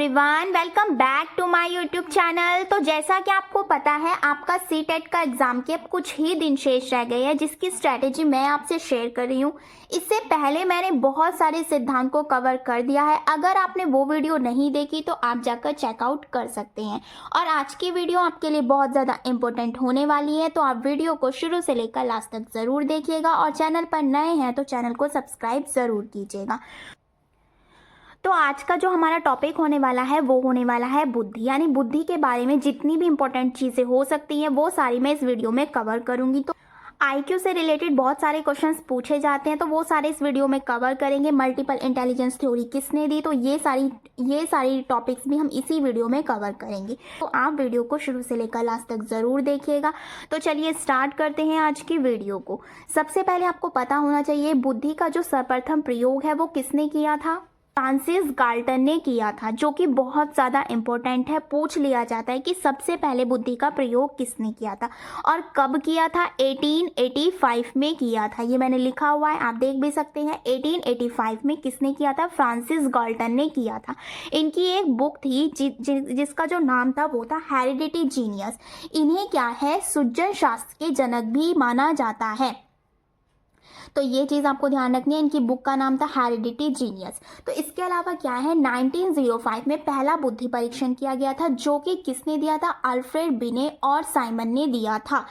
Everyone, welcome back to my YouTube channel. तो जैसा कि आपको पता है, आपका सीटेट का एग्जाम के अब कुछ ही दिन शेष रह गए हैं, जिसकी स्ट्रेटेजी मैं आपसे शेयर कर रही हूँ। इससे पहले मैंने बहुत सारे सिद्धांत को कवर कर दिया है। अगर आपने वो वीडियो नहीं देखी तो आप जाकर चेकआउट कर सकते हैं। और आज की वीडियो आपके लिए बहुत ज़्यादा इंपॉर्टेंट होने वाली है, तो आप वीडियो को शुरू से लेकर लास्ट तक ज़रूर देखिएगा। और चैनल पर नए हैं तो चैनल को सब्सक्राइब ज़रूर कीजिएगा। तो आज का जो हमारा टॉपिक होने वाला है वो होने वाला है बुद्धि, यानी बुद्धि के बारे में जितनी भी इंपॉर्टेंट चीज़ें हो सकती हैं वो सारी मैं इस वीडियो में कवर करूंगी। तो आईक्यू से रिलेटेड बहुत सारे क्वेश्चंस पूछे जाते हैं, तो वो सारे इस वीडियो में कवर करेंगे। मल्टीपल इंटेलिजेंस थ्योरी किसने दी, तो ये सारी टॉपिक्स भी हम इसी वीडियो में कवर करेंगे। तो आप वीडियो को शुरू से लेकर लास्ट तक ज़रूर देखिएगा। तो चलिए स्टार्ट करते हैं आज की वीडियो को। सबसे पहले आपको पता होना चाहिए बुद्धि का जो सर्वप्रथम प्रयोग है वो किसने किया था। फ्रांसिस गाल्टन ने किया था, जो कि बहुत ज़्यादा इम्पोर्टेंट है। पूछ लिया जाता है कि सबसे पहले बुद्धि का प्रयोग किसने किया था और कब किया था। 1885 में किया था। ये मैंने लिखा हुआ है, आप देख भी सकते हैं। 1885 में किसने किया था? फ्रांसिस गाल्टन ने किया था। इनकी एक बुक थी जिसका जो नाम था वो था हेरिडिटी जीनियस। इन्हें क्या है, सृजन शास्त्र के जनक भी माना जाता है। तो ये चीज़ आपको ध्यान रखनी है। इनकी बुक का नाम था हेरिडिटी जीनियस। तो इसके अलावा क्या है, 1905 में पहला बुद्धि परीक्षण किया गया था, जो कि किसने दिया था? अल्फ्रेड बिने और साइमन ने दिया था।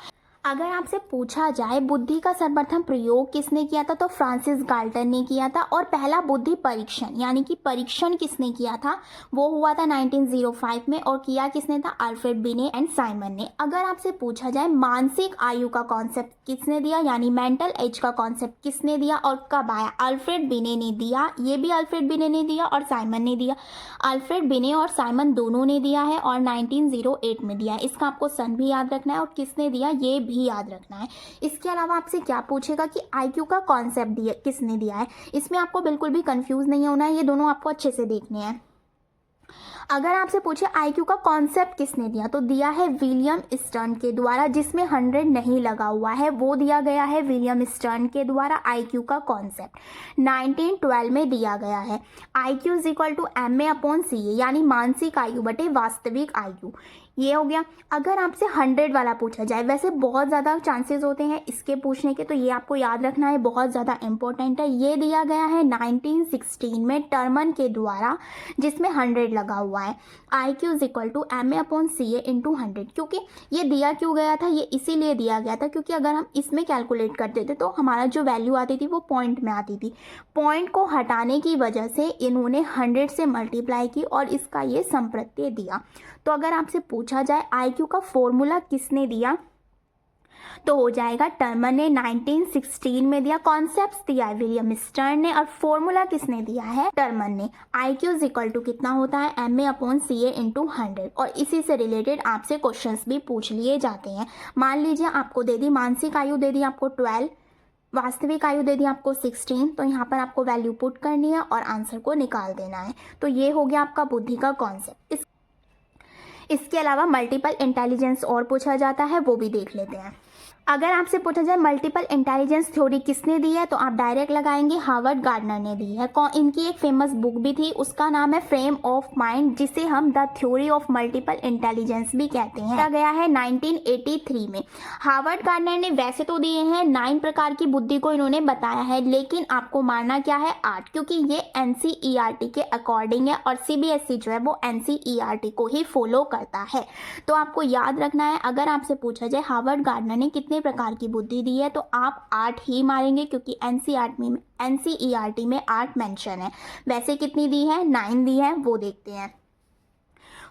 अगर आपसे पूछा जाए बुद्धि का सर्वप्रथम प्रयोग किसने किया था, तो फ्रांसिस गाल्टन ने किया था। और पहला बुद्धि परीक्षण यानी कि परीक्षण किसने किया था, वो हुआ था 1905 में। और किया किसने था? अल्फ्रेड बिने एंड साइमन ने। अगर आपसे पूछा जाए मानसिक आयु का कॉन्सेप्ट किसने दिया, यानी मेंटल एज का कॉन्सेप्ट किसने दिया और कब आया? अल्फ्रेड बिने ने दिया। ये भी अल्फ्रेड बिने ने दिया और साइमन ने दिया। अल्फ्रेड बिने और साइमन दोनों ने दिया है और 1908 में दिया है। इसका आपको सन भी याद रखना है और किसने दिया ये भी याद रखना है। इसके अलावा आपसे क्या पूछेगा कि आईक्यू का कॉन्सेप्ट दिया किसने दिया है। इसमें आपको बिल्कुल भी कंफ्यूज नहीं होना है, ये दोनों आपको अच्छे से देखने हैं। अगर आपसे पूछे आईक्यू का कॉन्सेप्ट किसने दिया, तो दिया है विलियम स्टर्न के द्वारा, जिसमें 100 नहीं लगा हुआ है, वो दिया गया है विलियम स्टर्न के द्वारा। आईक्यू का कॉन्सेप्ट 1912 में दिया गया है। IQ is equal to MA/CA, यानी मानसिक आयु बटे वास्तविक आयु। ये हो गया। अगर आपसे 100 वाला पूछा जाए, वैसे बहुत ज़्यादा चांसेस होते हैं इसके पूछने के, तो ये आपको याद रखना है, बहुत ज़्यादा इंपॉर्टेंट है। ये दिया गया है 1916 में टर्मन के द्वारा, जिसमें 100 लगा हुआ है। IQ is equal to MA/CA into 100। क्योंकि ये दिया क्यों गया था, ये इसीलिए दिया गया था क्योंकि अगर हम इसमें कैलकुलेट करते थे तो हमारा जो वैल्यू आती थी वो पॉइंट में आती थी। पॉइंट को हटाने की वजह से इन्होंने 100 से मल्टीप्लाई की और इसका ये संप्रत्यय दिया। तो अगर आपसे पूछा जाए आईक्यू का फॉर्मूला किसने दिया, तो हो जाएगा टर्मन ने 1916 में दिया। कॉन्सेप्ट्स दिया है विलियम स्टर्न ने और फॉर्मूला किसने दिया है? टर्मन ने। आईक्यू इज इक्वल टू कितना होता है? MA/CA into 100। और इसी से रिलेटेड आपसे क्वेश्चंस भी पूछ लिए जाते हैं। मान लीजिए आपको दे दी मानसिक आयु, दे दी आपको 12, वास्तविक आयु दे दी आपको 16। तो यहाँ पर आपको वैल्यू पुट करनी है और आंसर को निकाल देना है। तो ये हो गया आपका बुद्धि का कॉन्सेप्ट। इसके अलावा मल्टीपल इंटेलिजेंस और पूछा जाता है, वो भी देख लेते हैं। अगर आपसे पूछा जाए मल्टीपल इंटेलिजेंस थ्योरी किसने दी है, तो आप डायरेक्ट लगाएंगे हार्वर्ड गार्डनर ने दी है। इनकी एक फेमस बुक भी थी, उसका नाम है फ्रेम ऑफ माइंड, जिसे हम the theory of multiple intelligence भी कहते हैं। दिया गया है 1983 में। हार्वर्ड गार्डनर ने वैसे तो दिए हैं 9 प्रकार की बुद्धि को इन्होंने बताया है, लेकिन आपको मानना क्या है? 8, क्योंकि ये NCERT के अकॉर्डिंग है और CBSE जो है वो NCERT को ही फॉलो करता है। तो आपको याद रखना है, अगर आपसे पूछा जाए हार्वर्ड गार्डनर ने कितने प्रकार की बुद्धि दी है, तो आप 8 ही मारेंगे, क्योंकि NCERT में 8 मेंशन है। वैसे कितनी दी है? 9 दी है, वो देखते हैं।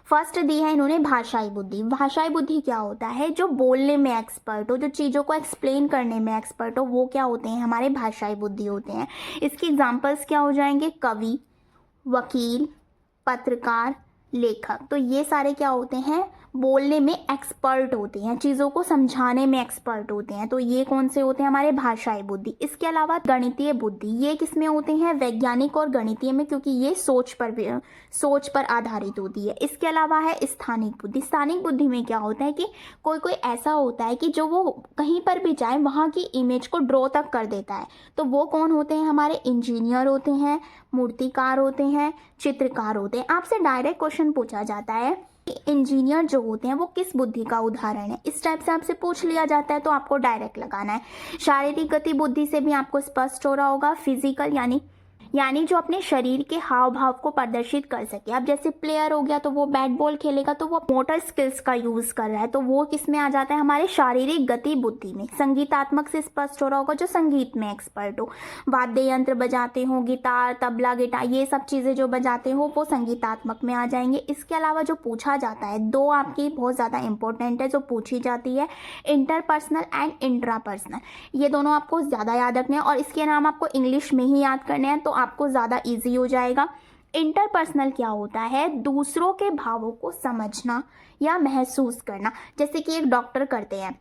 फर्स्ट दी है इन्होंने भाषाई बुद्धि। भाषाई बुद्धि क्या होता है? जो बोलने में एक्सपर्ट हो, जो चीज़ों को एक्सप्लेन करने में एक्सपर्ट हो, वो क्या होते हैं? हमारे भाषाई बुद्धि होते हैं। इसके एग्जाम्पल्स क्या हो जाएंगे? कवि, वकील, पत्रकार, लेखक। तो ये सारे क्या होते हैं? बोलने में एक्सपर्ट होते हैं, चीज़ों को समझाने में एक्सपर्ट होते हैं। तो ये कौन से होते हैं हमारे भाषाई बुद्धि। इसके अलावा गणितीय बुद्धि, ये किस में होते हैं वैज्ञानिक और गणितीय में, क्योंकि ये सोच पर आधारित होती है। इसके अलावा है स्थानिक बुद्धि। स्थानिक बुद्धि में क्या होता है कि कोई कोई ऐसा होता है कि जो वो कहीं पर भी जाए वहाँ की इमेज को ड्रॉ तक कर देता है। तो वो कौन होते हैं हमारे इंजीनियर होते हैं, मूर्तिकार होते हैं, चित्रकार होते हैं। आपसे डायरेक्ट क्वेश्चन पूछा जाता है कि इंजीनियर जो होते हैं वो किस बुद्धि का उदाहरण है, इस टाइप से आपसे पूछ लिया जाता है तो आपको डायरेक्ट लगाना है। शारीरिक गति बुद्धि से भी आपको स्पष्ट हो रहा होगा, फिजिकल यानी जो अपने शरीर के हाव भाव को प्रदर्शित कर सके। अब जैसे प्लेयर हो गया तो वो बैट बॉल खेलेगा तो वो मोटर स्किल्स का यूज कर रहा है, तो वो किस में आ जाता है हमारे शारीरिक गति बुद्धि में। संगीतात्मक से स्पष्ट हो रहा होगा, जो संगीत में एक्सपर्ट हो, वाद्य यंत्र बजाते हो, गिटार, तबला, गिटार, ये सब चीज़ें जो बजाते हो वो संगीतात्मक में आ जाएंगे। इसके अलावा जो पूछा जाता है, दो आपकी बहुत ज़्यादा इंपॉर्टेंट है जो पूछी जाती है, इंटरपर्सनल एंड इंट्रापर्सनल। ये दोनों आपको ज़्यादा याद रखने हैं और इसके नाम आपको इंग्लिश में ही याद करने हैं तो आपको ज़्यादा इजी हो जाएगा। इंटरपर्सनल क्या होता है, दूसरों के भावों को समझना या महसूस करना, जैसे कि एक डॉक्टर करते हैं।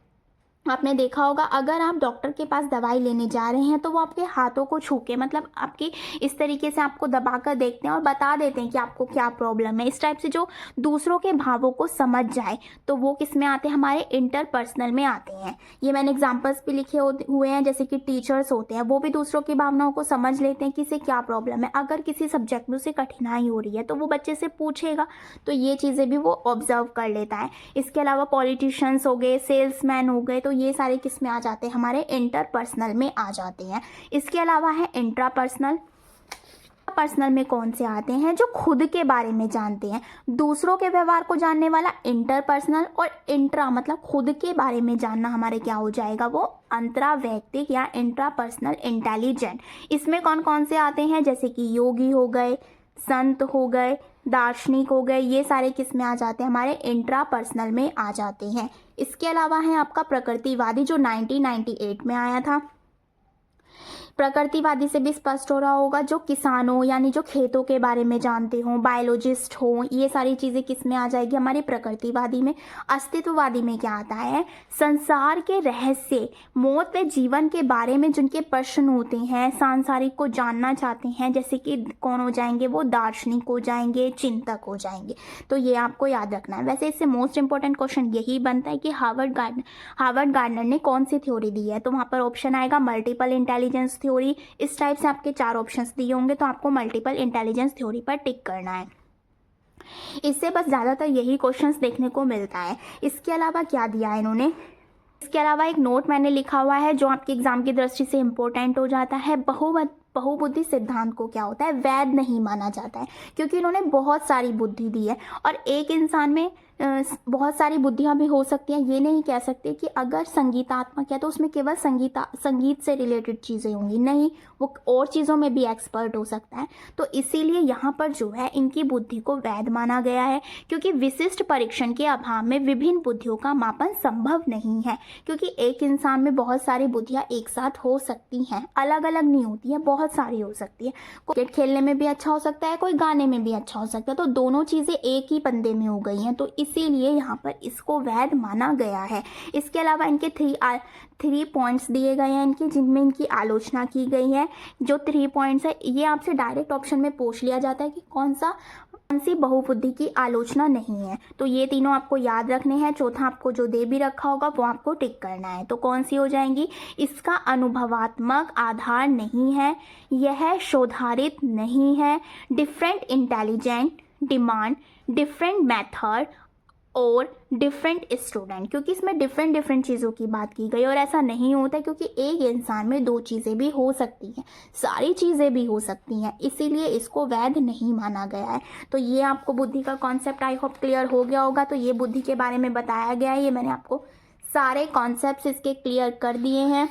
आपने देखा होगा अगर आप डॉक्टर के पास दवाई लेने जा रहे हैं तो वो आपके हाथों को छू के, मतलब आपकी इस तरीके से आपको दबाकर देखते हैं और बता देते हैं कि आपको क्या प्रॉब्लम है। इस टाइप से जो दूसरों के भावों को समझ जाए तो वो किस में आते हैं हमारे इंटरपर्सनल में आते हैं। ये मैंने एग्जाम्पल्स भी लिखे हुए हैं, जैसे कि टीचर्स होते हैं वो भी दूसरों की भावनाओं को समझ लेते हैं कि इसे क्या प्रॉब्लम है। अगर किसी सब्जेक्ट में उसे कठिनाई हो रही है तो वो बच्चे से पूछेगा, तो ये चीज़ें भी वो ऑब्जर्व कर लेता है। इसके अलावा पॉलिटिशियंस हो गए, सेल्समैन हो गए, तो ये सारे किस में आ जाते हैं हमारे इंटरपर्सनल में आ जाते हैं। इसके अलावा है इंट्रापर्सनल। पर्सनल में कौन से आते हैं, जो खुद के बारे में जानते हैं, दूसरों के व्यवहार को जानने वाला इंटरपर्सनल, और इंट्रा मतलब खुद के बारे में जानना हमारे क्या हो जाएगा वो अंतरावैयक्तिक या इंट्रापर्सनल इंटेलिजेंट। इसमें कौन कौन से आते हैं, जैसे कि योगी हो गए, संत हो गए, दार्शनिक हो गए, ये सारे किस में आ जाते हैं हमारे इंट्रापर्सनल में आ जाते हैं। इसके अलावा है आपका प्रकृतिवादी जो 1998 में आया था। प्रकृतिवादी से भी स्पष्ट हो रहा होगा, जो किसान हो यानी जो खेतों के बारे में जानते हो, बायोलॉजिस्ट हो, ये सारी चीज़ें किस में आ जाएगी हमारे प्रकृतिवादी में। अस्तित्ववादी में क्या आता है, संसार के रहस्य, मौत व जीवन के बारे में जिनके प्रश्न होते हैं, सांसारिक को जानना चाहते हैं, जैसे कि कौन हो जाएंगे वो दार्शनिक हो जाएंगे, चिंतक हो जाएंगे। तो ये आपको याद रखना है। वैसे इससे मोस्ट इंपॉर्टेंट क्वेश्चन यही बनता है कि हार्वर्ड गार्डनर ने कौन सी थ्योरी दी है, तो वहाँ पर ऑप्शन आएगा मल्टीपल इंटेलिजेंस थ्योरी। इस टाइप से आपके 4 ऑप्शंस दिए होंगे तो आपको मल्टीपल इंटेलिजेंस थ्योरी पर टिक करना है। इससे बस ज़्यादातर यही क्वेश्चंस देखने को मिलता है। इसके अलावा क्या दिया है इन्होंने, इसके अलावा एक नोट मैंने लिखा हुआ है जो आपके एग्जाम की दृष्टि से इंपॉर्टेंट हो जाता है। बहुबुद्धि सिद्धांत को क्या होता है, वैध नहीं माना जाता है, क्योंकि इन्होंने बहुत सारी बुद्धि दी है और एक इंसान में बहुत सारी बुद्धियाँ भी हो सकती हैं। ये नहीं कह सकते कि अगर संगीतात्मक है तो उसमें केवल संगीत से रिलेटेड चीज़ें होंगी, नहीं, वो और चीज़ों में भी एक्सपर्ट हो सकता है। तो इसीलिए यहाँ पर जो है इनकी बुद्धि को वैध माना गया है, क्योंकि विशिष्ट परीक्षण के अभाव में विभिन्न बुद्धियों का मापन संभव नहीं है, क्योंकि एक इंसान में बहुत सारी बुद्धियाँ एक साथ हो सकती हैं, अलग अलग नहीं होती है, बहुत सारी हो सकती है। कोई क्रिकेट खेलने में भी अच्छा हो सकता है, कोई गाने में भी अच्छा हो सकता है, तो दोनों चीज़ें एक ही बंदे में हो गई हैं, तो इसीलिए यहाँ पर इसको वैध माना गया है। इसके अलावा इनके 3 पॉइंट्स दिए गए हैं इनके, जिनमें इनकी आलोचना की गई है। जो 3 पॉइंट्स है ये आपसे डायरेक्ट ऑप्शन में पूछ लिया जाता है कि कौन सी बहुबुद्धि की आलोचना नहीं है, तो ये तीनों आपको याद रखने हैं। चौथा आपको जो दे भी रखा होगा वो आपको टिक करना है। तो कौन सी हो जाएंगी, इसका अनुभवात्मक आधार नहीं है, यह शोधारित नहीं है, different intelligent, demand, different method और डिफरेंट स्टूडेंट, क्योंकि इसमें डिफरेंट चीज़ों की बात की गई और ऐसा नहीं होता क्योंकि एक इंसान में 2 चीज़ें भी हो सकती हैं, सारी चीज़ें भी हो सकती हैं, इसीलिए इसको वैध नहीं माना गया है। तो ये आपको बुद्धि का कॉन्सेप्ट आई होप क्लियर हो गया होगा। तो ये बुद्धि के बारे में बताया गया है, ये मैंने आपको सारे कॉन्सेप्ट इसके क्लियर कर दिए हैं।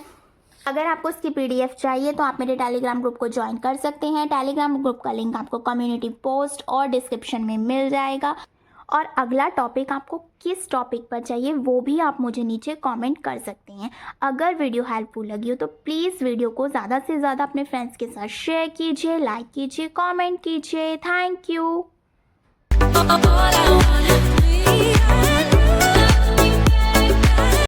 अगर आपको इसकी PDF चाहिए तो आप मेरे टेलीग्राम ग्रुप को ज्वाइन कर सकते हैं। टेलीग्राम ग्रुप का लिंक आपको कम्युनिटी पोस्ट और डिस्क्रिप्शन में मिल जाएगा। और अगला टॉपिक आपको किस टॉपिक पर चाहिए वो भी आप मुझे नीचे कमेंट कर सकते हैं। अगर वीडियो हेल्पफुल लगी हो तो प्लीज़ वीडियो को ज़्यादा से ज़्यादा अपने फ्रेंड्स के साथ शेयर कीजिए, लाइक कीजिए, कमेंट कीजिए। Thank you.